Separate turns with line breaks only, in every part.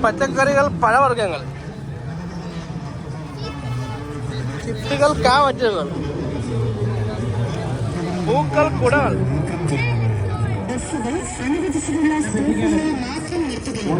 പച്ചക്കറികൾ, പഴവർഗ്ഗങ്ങൾ, ചിപ്സുകൾ, കാവറ്റുകൾ, പൂക്കൾ, കുടകൾ. ബസ്സുകൾ അനുവദിച്ചിട്ടുള്ള സ്റ്റോപ്പുകളിൽ മാത്രം നിർത്തുകയും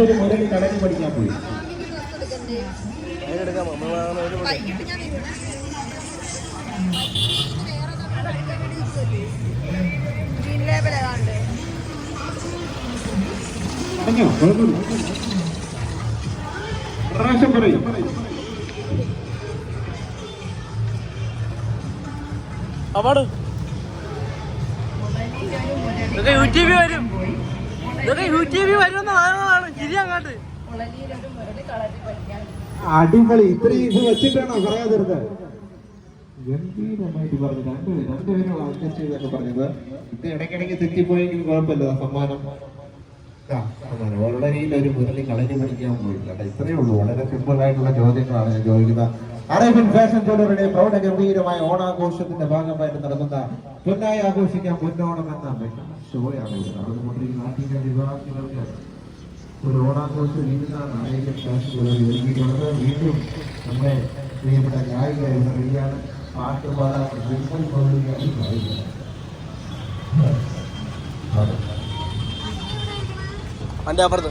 ഒരു മുരളി കടലിൽ പഠിക്കാൻ പോയി. പ്രാവശ്യം പറയും.
അവാർഡ് ഇതൊക്കെ യൂട്യൂബിൽ വരും. ഇതൊക്കെ യൂട്യൂബിൽ വരുന്ന സാധനങ്ങളാണ്. ചിരി അങ്ങോട്ട്
അടിപൊളി. ഇത്രയും ഇത് വെച്ചിട്ടാണോ പറയാതിരുന്നത്? ഗംഭീരമായിട്ട് പറഞ്ഞു. രണ്ടുപേരും അഡ്ജസ്റ്റ് ചെയ്തൊക്കെ പറഞ്ഞത്. ഇത് ഇടയ്ക്കിടയ്ക്ക് തെറ്റിപ്പോയെങ്കിൽ കുഴപ്പമില്ല. സമ്മാനം വളരെ ഒരു മുരളി കളരി പഠിക്കാൻ പോയില്ല. ഇത്രയേ ഉള്ളൂ. വളരെ സിമ്പിൾ ആയിട്ടുള്ള ചോദ്യങ്ങളാണ് ഞാൻ ചോദിക്കുന്നത്. അറേബ്യൻ ഫാഷൻ ജ്വല്ലറിയുടെ പ്രൗഢ ഗംഭീരമായ ഓണാഘോഷത്തിന്റെ ഭാഗമായിട്ട് നടക്കുന്ന പൊന്നായി ആഘോഷിക്കാൻ പൊന്നോണം എന്ന ഷോയാണ് നടന്നുകൊണ്ടിരിക്കുന്ന നാട്ടിലെ വിവാഹങ്ങൾക്ക് ഒരു ഓണാഘോഷ രീതിയിലാണ് അറേബ്യൻ ഫാഷൻ ജ്വല്ലറി ഒരുക്കിയിട്ടുള്ളത്. വീണ്ടും നമ്മുടെ പ്രിയപ്പെട്ട ഗായിക റെഡിയാണ്. പാട്ട് പാടാൻ
അതിന്റെ അപ്പുറത്ത്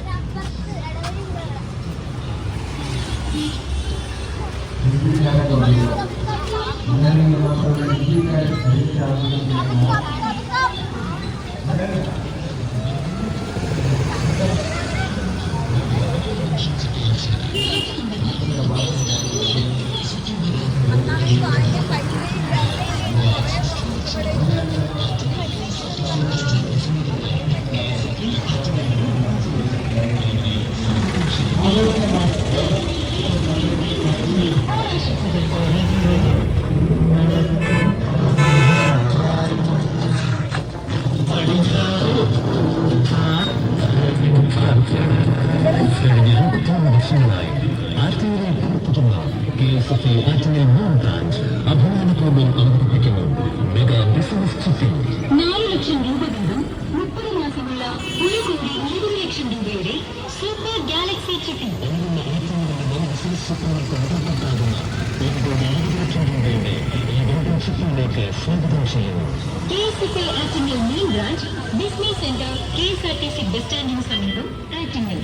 അഭിമാനപൂർവ്വം അവതരിപ്പിക്കുന്നു മെഗാ ബിസിനസ് ചിട്ടിങ്. 4 ലക്ഷം രൂപ വീതം 30 മാസമുള്ള 1,20,00,000 രൂപയുടെ സൂപ്പർ ഗാലക്സി ചിട്ടി. ബിസിനസ് സ്വപ്നങ്ങൾക്ക് മുതൽക്കുണ്ടാകുന്ന 1,20,00,000 രൂപയുടെ ഈ ഗോൾഡൻ ചിട്ടിയിലേക്ക് സ്വാഗതം ചെയ്യുന്നു. KSFL Attingal main branch, business centre, KSRTC bus സ്റ്റാൻഡിന് സമീപം, ആറ്റിങ്ങൽ.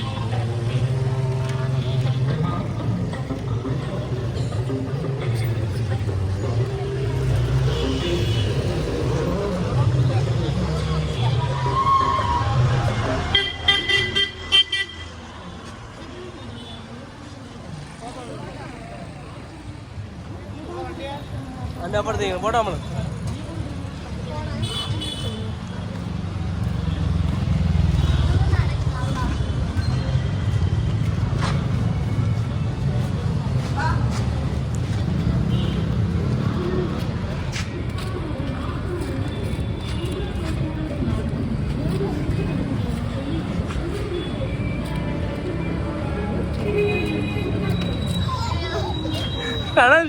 അതിന്റെ അപ്പുറത്തേക്ക് പോട്ടെ നമ്മള്. കാണാൻ